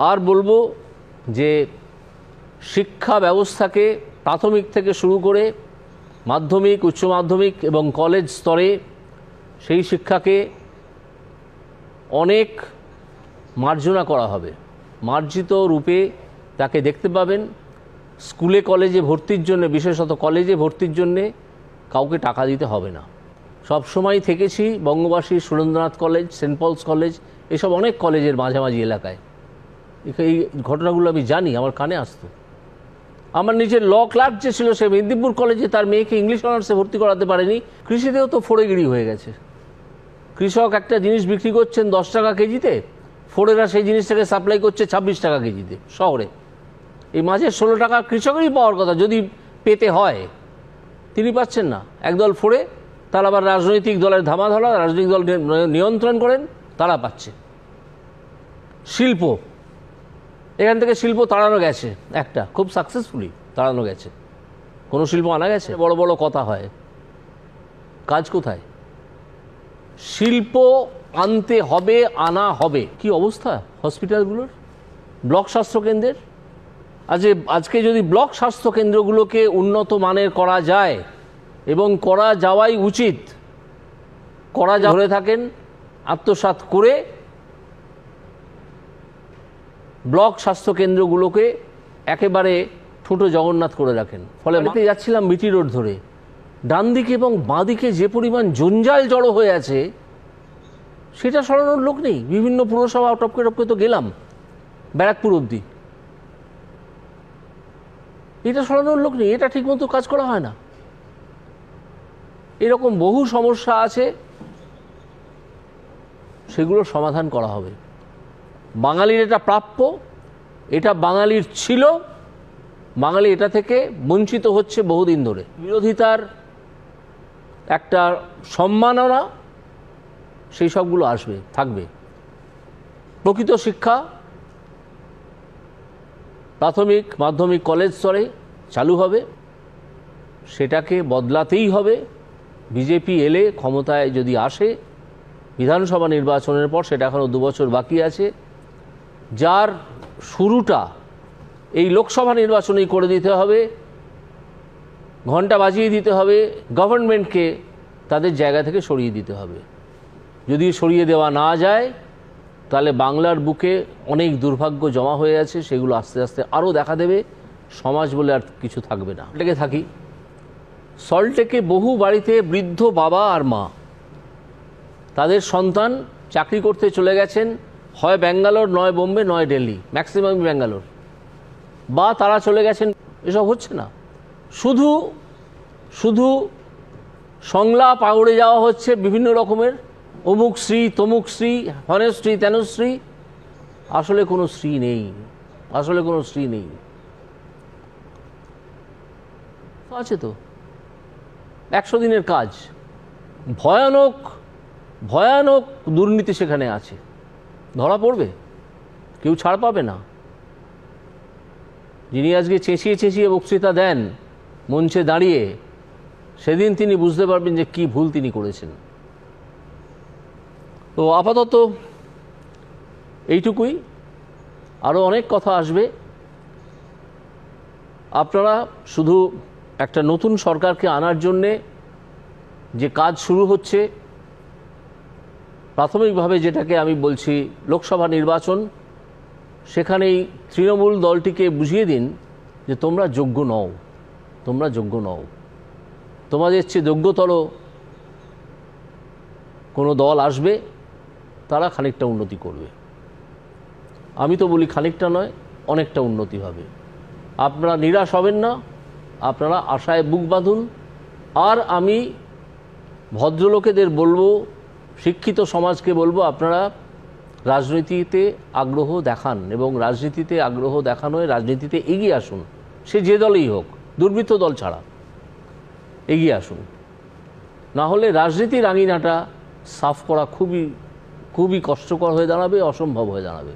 আর বলবো যে শিক্ষা ব্যবস্থাকে প্রাথমিক থেকে শুরু করে মাধ্যমিক, উচ্চ মাধ্যমিক এবং কলেজ স্তরে সেই শিক্ষাকে অনেক মার্জনা করা হবে। মার্জিত রূপে তাকে দেখতে পাবেন। স্কুলে কলেজে ভর্তির জন্য, বিশেষত কলেজে ভর্তির জন্যে কাউকে টাকা দিতে হবে না। সবসময় থেকেছি Bangabasi, Surendranath college, saint Paul's college, এসব অনেক কলেজের মাঝামাঝি এলাকায়। এই ঘটনাগুলো আমি জানি, আমার কানে আসতো। আমার নিজের ল ক্লার্ক যে ছিল, সে মেদিনীপুর কলেজে তার মেয়েকে ইংলিশ অনার্সে ভর্তি করাতে পারেনি। কৃষিতেও তো ফোড়েগিরি হয়ে গেছে। কৃষক একটা জিনিস বিক্রি করছেন 10 টাকা কেজিতে, ফোড়েরা সেই জিনিসটাকে সাপ্লাই করছে 26 টাকা কেজিতে শহরে। এই মাঝে 16 টাকা কৃষকেরই পাওয়ার কথা, যদি পেতে হয়। তিনি পাচ্ছেন না। একদল ফোড়ে, তারা আবার রাজনৈতিক দলের ধামাধরা, রাজনৈতিক দল নিয়ন্ত্রণ করেন, তারা পাচ্ছে। শিল্প, এখান থেকে শিল্প তাড়ানো গেছে, একটা খুব সাকসেসফুলি তাড়ানো গেছে। কোনো শিল্প আনা গেছে? বড় বড় কথা হয়, কাজ কোথায়? শিল্প আনতে হবে, আনা হবে। কি অবস্থা হসপিটালগুলোর, ব্লক স্বাস্থ্যকেন্দ্রের? আজকে যদি ব্লক স্বাস্থ্যকেন্দ্রগুলোকে উন্নত মানের করা যায়, এবং করা যাওয়াই উচিত, করা ধরে থাকেন আত্মসাৎ করে ব্লক স্বাস্থ্যকেন্দ্রগুলোকে একেবারে ঠুঁটো জগন্নাথ করে রাখেন। ফলে যাচ্ছিলাম বিটি রোড ধরে, ডান দিকে এবং বাঁ দিকে যে পরিমাণ জঞ্জাল জড়ো হয়ে আছে, সেটা সরানোর লোক নেই। বিভিন্ন পুরসভা টপকে টপকে তো গেলাম ব্যারাকপুর অবধি, এটা সরানোর লোক নেই। এটা ঠিকমতো কাজ করা হয় না। এরকম বহু সমস্যা আছে, সেগুলো সমাধান করা হবে। বাঙালির এটা প্রাপ্য, এটা বাঙালির ছিল, বাঙালি এটা থেকে বঞ্চিত হচ্ছে বহুদিন ধরে। বিরোধিতার একটা সম্মাননা, সেই সবগুলো আসবে, থাকবে। প্রকৃত শিক্ষা প্রাথমিক, মাধ্যমিক, কলেজ স্তরে চালু হবে, সেটাকে বদলাতেই হবে। বিজেপি এলে, ক্ষমতায় যদি আসে, বিধানসভা নির্বাচনের পর, সেটা এখনও 2 বছর বাকি আছে, যার শুরুটা এই লোকসভা নির্বাচনেই করে দিতে হবে। ঘন্টা বাজিয়ে দিতে হবে, গভর্নমেন্টকে তাদের জায়গা থেকে সরিয়ে দিতে হবে। যদি সরিয়ে দেওয়া না যায়, তাহলে বাংলার বুকে অনেক দুর্ভাগ্য জমা হয়ে আছে, সেগুলো আস্তে আস্তে আরও দেখা দেবে। সমাজ বলে আর কিছু থাকবে না। সল্টলেকে থাকি, সল্টলেকে বহু বাড়িতে বৃদ্ধ বাবা আর মা, তাদের সন্তান চাকরি করতে চলে গেছেন, হয় ব্যাঙ্গালোর, নয় বোম্বে, নয় দিল্লি, ম্যাক্সিমাম ব্যাঙ্গালোর, বা তারা চলে গেছেন। এসব হচ্ছে না। শুধু শুধু সংলাপ আউড়ে যাওয়া হচ্ছে বিভিন্ন রকমের, অমুক শ্রী, তমুক শ্রী, হনেশ্রী, তেনশ্রী। আসলে কোনো শ্রী নেই, আসলে কোনো শ্রী নেই। আছে তো 100 দিনের কাজ, ভয়ানক ভয়ানক দুর্নীতি সেখানে আছে। ধরা পড়বে, কেউ ছাড় পাবে না। যিনি আজকে চেঁচিয়ে চেঁচিয়ে বক্তৃতা দেন মঞ্চে দাঁড়িয়ে, সেদিন তিনি বুঝতে পারবেন যে কি ভুল তিনি করেছেন। তো আপাতত এইটুকুই। আরও অনেক কথা আসবে। আপনারা শুধু একটা নতুন সরকারকে আনার জন্যে যে কাজ শুরু হচ্ছে, প্রাথমিকভাবে যেটাকে আমি বলছি লোকসভা নির্বাচন, সেখানেই তৃণমূল দলটিকে বুঝিয়ে দিন যে তোমরা যোগ্য নও, তোমরা যোগ্য নও। তোমাদের চেয়ে যোগ্যতর কোনো দল আসবে, তারা খানিকটা উন্নতি করবে। আমি তো বলি খানিকটা নয়, অনেকটা উন্নতি হবে। আপনারা নিরাশ হবেন না, আপনারা আশায় বুক বাঁধুন। আর আমি ভদ্রলোকেদের বলবো, শিক্ষিত সমাজকে বলবো, আপনারা রাজনীতিতে আগ্রহ দেখান, এবং রাজনীতিতে আগ্রহ দেখানোয় রাজনীতিতে এগিয়ে আসুন। সে যে দলেই হোক, দুর্বৃত্ত দল ছাড়া এগিয়ে আসুন। না হলে রাজনীতির আঙিনাটা সাফ করা খুবই খুবই কষ্টকর হয়ে দাঁড়াবে, অসম্ভব হয়ে দাঁড়াবে।